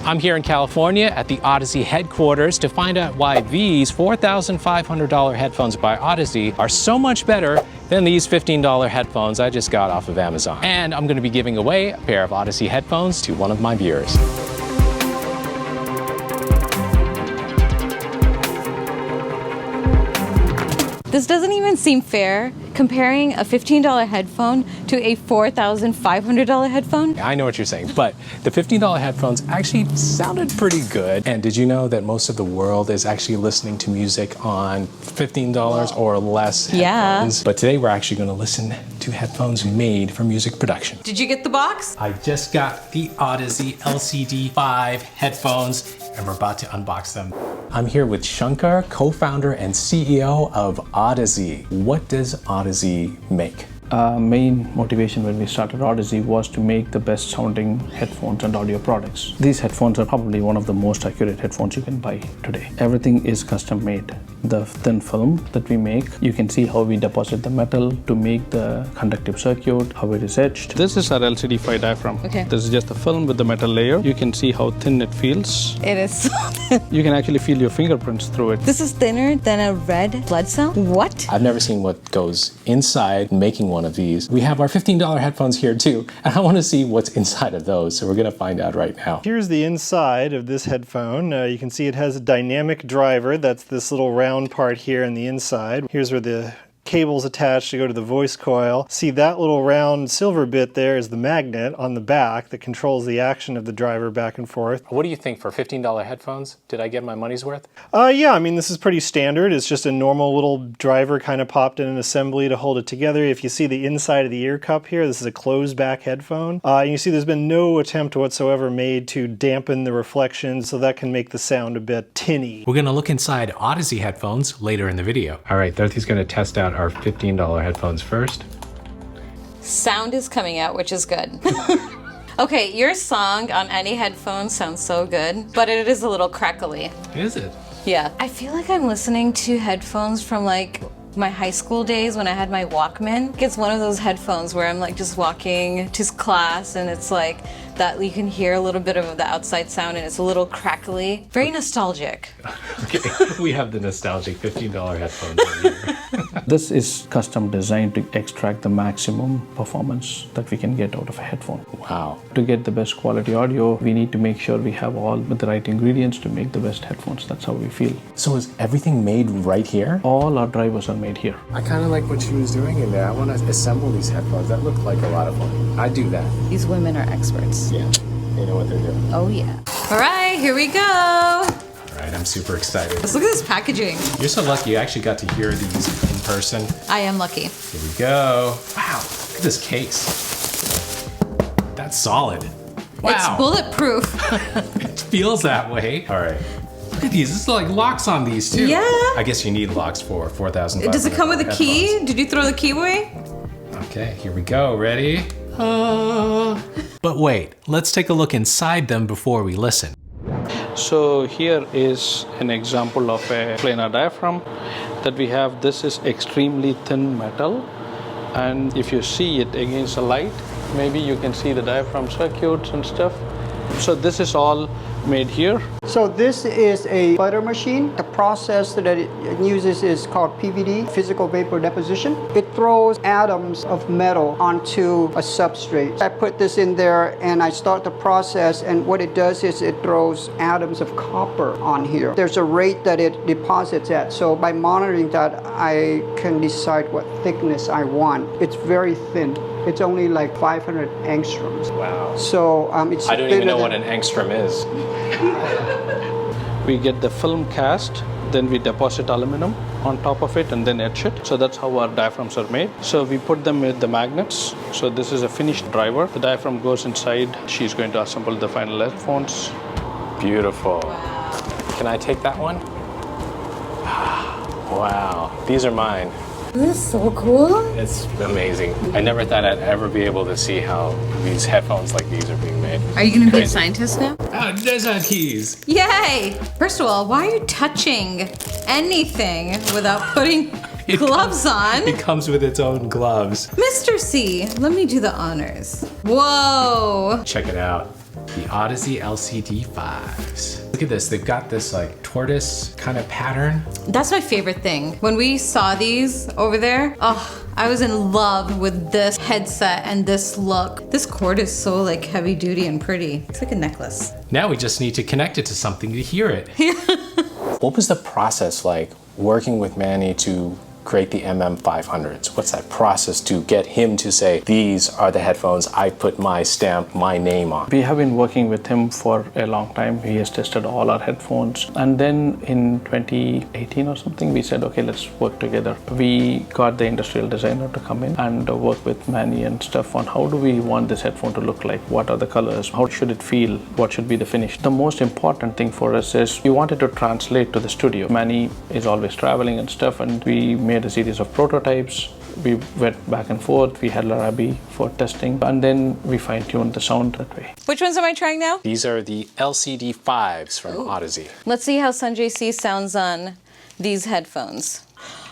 I'm here in California at the Odyssey headquarters to find out why these $4,500 headphones by Odyssey are so much better than these $15 headphones I just got off of Amazon. And I'm going to be giving away a pair of Odyssey headphones to one of my viewers. This doesn't even seem fair, comparing a $15 headphone to a $4,500 headphone. I know what you're saying, but the $15 headphones actually sounded pretty good. And did you know that most of the world is actually listening to music on $15 or less headphones? Yeah. But today we're actually going to listen to headphones made for music production. Did you get the box? I just got the Odyssey LCD5 headphones and we're about to unbox them. I'm here with Shankar, co-founder and CEO of Odyssey. What does Odyssey make? Main motivation when we started Odyssey was to make the best sounding headphones and audio products. These headphones are probably one of the most accurate headphones you can buy today. Everything is custom made. The thin film that we make, you can see how we deposit the metal to make the conductive circuit, how it is etched. This is our LCD5 diaphragm. Okay. This is just the film with the metal layer. You can see how thin it feels. It is so thin. You can actually feel your fingerprints through it. This is thinner than a red blood cell? What? I've never seen what goes inside making one of these. We have our $15 headphones here too, and I want to see what's inside of those, so we're going to find out right now. Here's the inside of this headphone. You can see it has a dynamic driver. That's this little round part here on the inside. Here's where the cables attached to go to the voice coil. See that little round silver bit there is the magnet on the back that controls the action of the driver back and forth. What do you think for $15 headphones? Did I get my money's worth? Yeah, I mean this is pretty standard. It's just a normal little driver kind of popped in an assembly to hold it together. If you see the inside of the ear cup here, this is a closed back headphone. You see there's been no attempt whatsoever made to dampen the reflection, so that can make the sound a bit tinny. We're gonna look inside Odyssey headphones later in the video. All right, Dorothy's gonna test out our $15 headphones first. Sound is coming out, which is good. Okay, your song on any headphones sounds so good, but it is a little crackly. Is it? Yeah. I feel like I'm listening to headphones from like my high school days when I had my Walkman. It's one of those headphones where I'm like just walking to class and it's like that you can hear a little bit of the outside sound and it's a little crackly. Very nostalgic. Okay, we have the nostalgic $15 headphones right here. This is custom designed to extract the maximum performance that we can get out of a headphone. Wow. To get the best quality audio, we need to make sure we have all the right ingredients to make the best headphones. That's how we feel. So is everything made right here? All our drivers are made here. I kind of like what she was doing in there. I want to assemble these headphones. That looked like a lot of fun. I do that. These women are experts. Yeah, they know what they're doing. Oh yeah. All right, here we go. All right, I'm super excited. Let's look at this packaging. You're so lucky you actually got to hear these in person. I am lucky. Here we go. Wow, look at this case. That's solid. Wow. It's bulletproof. It feels that way. All right. Look at these. This is like locks on these too. Yeah. I guess you need locks for 4,500. Does it come with a key? Did you throw the key away? Okay, here we go. Ready? But wait, let's take a look inside them before we listen. So here is an example of a planar diaphragm that we have. This is extremely thin metal, and if you see it against the light, maybe you can see the diaphragm circuits and stuff. So this is all made here. So this is a butter machine. The process that it uses is called PVD, physical vapor deposition. It throws atoms of metal onto a substrate. I put this in there and I start the process, and what it does is it throws atoms of copper on here. There's a rate that it deposits at. So by monitoring that, I can decide what thickness I want. It's very thin. It's only like 500 angstroms. Wow. So it's I don't even know what an angstrom is. We get the film cast, then we deposit aluminum on top of it and then etch it. So that's how our diaphragms are made. So we put them with the magnets. So this is a finished driver. The diaphragm goes inside. She's going to assemble the final headphones. Beautiful. Wow. Can I take that one? Wow, these are mine. This is so cool. It's amazing. I never thought I'd ever be able to see how these headphones like these are being made. Are you gonna be a scientist now? Oh, there's our keys. Yay! First of all, why are you touching anything without putting gloves on? It comes with its own gloves. Mr. C, let me do the honors. Whoa! Check it out. The Odyssey LCD 5s. Look at this, they've got this like tortoise kind of pattern. That's my favorite thing. When we saw these over there, oh, I was in love with this headset and this look. This cord is so like heavy duty and pretty. It's like a necklace. Now we just need to connect it to something to hear it. What was the process like working with Manny to create the MM500s? What's that process to get him to say, these are the headphones I put my stamp, my name on? We have been working with him for a long time. He has tested all our headphones. And then in 2018 or something, we said, okay, let's work together. We got the industrial designer to come in and work with Manny and stuff on how do we want this headphone to look like? What are the colors? How should it feel? What should be the finish? The most important thing for us is we wanted to translate to the studio. Manny is always traveling and stuff, and we made a series of prototypes. We went back and forth. We had Larabi for testing, and then we fine-tuned the sound that way. Which ones am I trying now? These are the LCD 5s from Odyssey. Let's see how Sanjay C sounds on these headphones.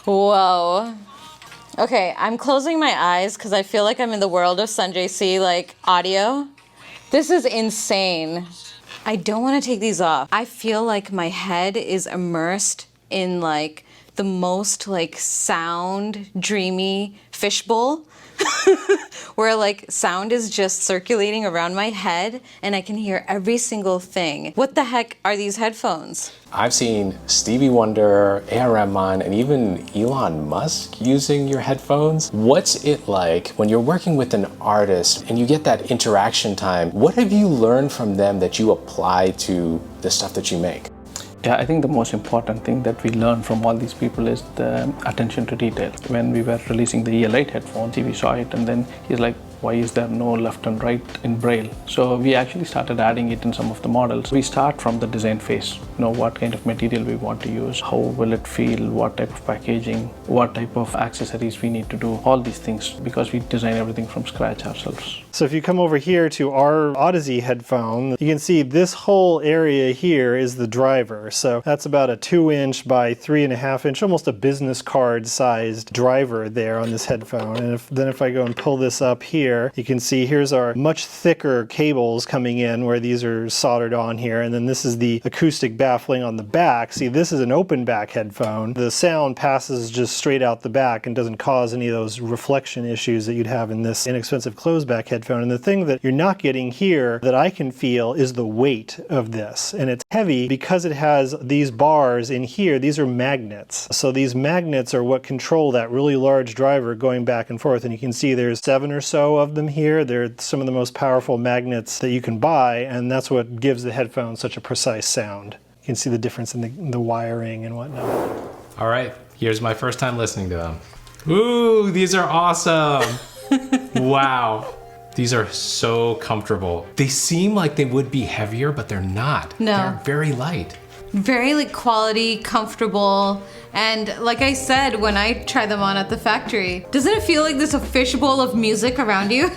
Whoa. Okay, I'm closing my eyes because I feel like I'm in the world of Sanjay C, like audio. This is insane. I don't want to take these off. I feel like my head is immersed in like the most like sound dreamy fishbowl where like sound is just circulating around my head and I can hear every single thing. What the heck are these headphones? I've seen Stevie Wonder, A.R. Rahman, and even Elon Musk using your headphones. What's it like when you're working with an artist and you get that interaction time? What have you learned from them that you apply to the stuff that you make? Yeah, I think the most important thing that we learned from all these people is the attention to detail. When we were releasing the EL8 headphones, we saw it and then he's like, why is there no left and right in Braille? So we actually started adding it in some of the models. We start from the design phase, what kind of material we want to use, how will it feel, what type of packaging, what type of accessories we need to do, all these things, because we design everything from scratch ourselves. So if you come over here to our Odyssey headphone, you can see this whole area here is the driver. So that's about a 2-inch by 3.5-inch, almost a business card sized driver there on this headphone. And if I go and pull this up here, you can see here's our much thicker cables coming in where these are soldered on here. And then this is the acoustic baffling on the back. See, this is an open back headphone. The sound passes just straight out the back and doesn't cause any of those reflection issues that you'd have in this inexpensive closed back headphone. And the thing that you're not getting here that I can feel is the weight of this. And it's heavy because it has these bars in here. These are magnets. So these magnets are what control that really large driver going back and forth. And you can see there's 7 or so of them here. They're some of the most powerful magnets that you can buy, and that's what gives the headphone such a precise sound. You can see the difference in the wiring and whatnot. All right, here's my first time listening to them. Ooh, these are awesome. Wow. These are so comfortable. They seem like they would be heavier, but they're not. No. They're very light. Very like quality, comfortable, and like I said when I try them on at the factory, doesn't it feel like there's a fishbowl of music around you?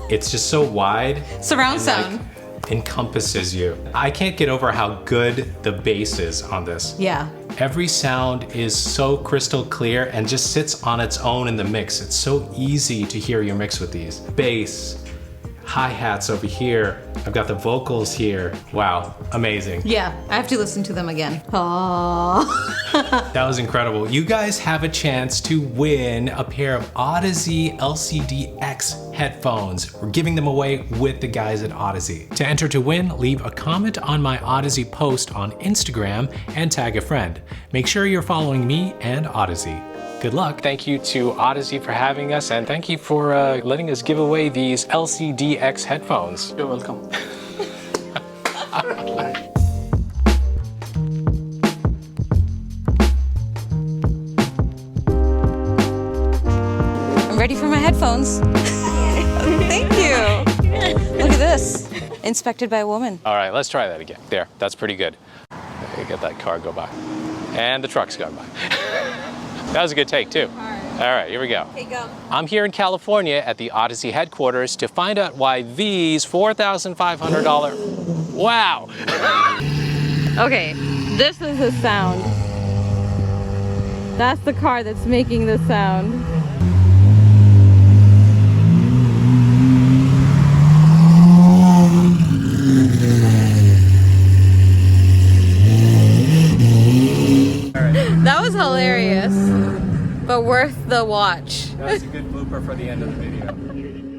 It's just so wide. Surround sound. Like, encompasses you. I can't get over how good the bass is on this. Yeah. Every sound is so crystal clear and just sits on its own in the mix. It's so easy to hear your mix with these. Bass, hi-hats over here. I've got the vocals here. Wow, amazing. Yeah, I have to listen to them again. Aww. That was incredible. You guys have a chance to win a pair of Odyssey LCD-X headphones. We're giving them away with the guys at Odyssey. To enter to win, leave a comment on my Odyssey post on Instagram and tag a friend. Make sure you're following me and Odyssey. Good luck. Thank you to Odyssey for having us, and thank you for letting us give away these LCD-X headphones. You're welcome. I'm ready for my headphones. Thank you. Look at this. Inspected by a woman. All right, let's try that again. There, that's pretty good. Get that car go by. And the truck's gone by. That was a good take, too. All right, here we go. Okay, go. I'm here in California at the Odyssey headquarters to find out why these $4,500... Wow! Okay, this is the sound. That's the car that's making the sound. That was hilarious, but worth the watch. That's a good blooper for the end of the video.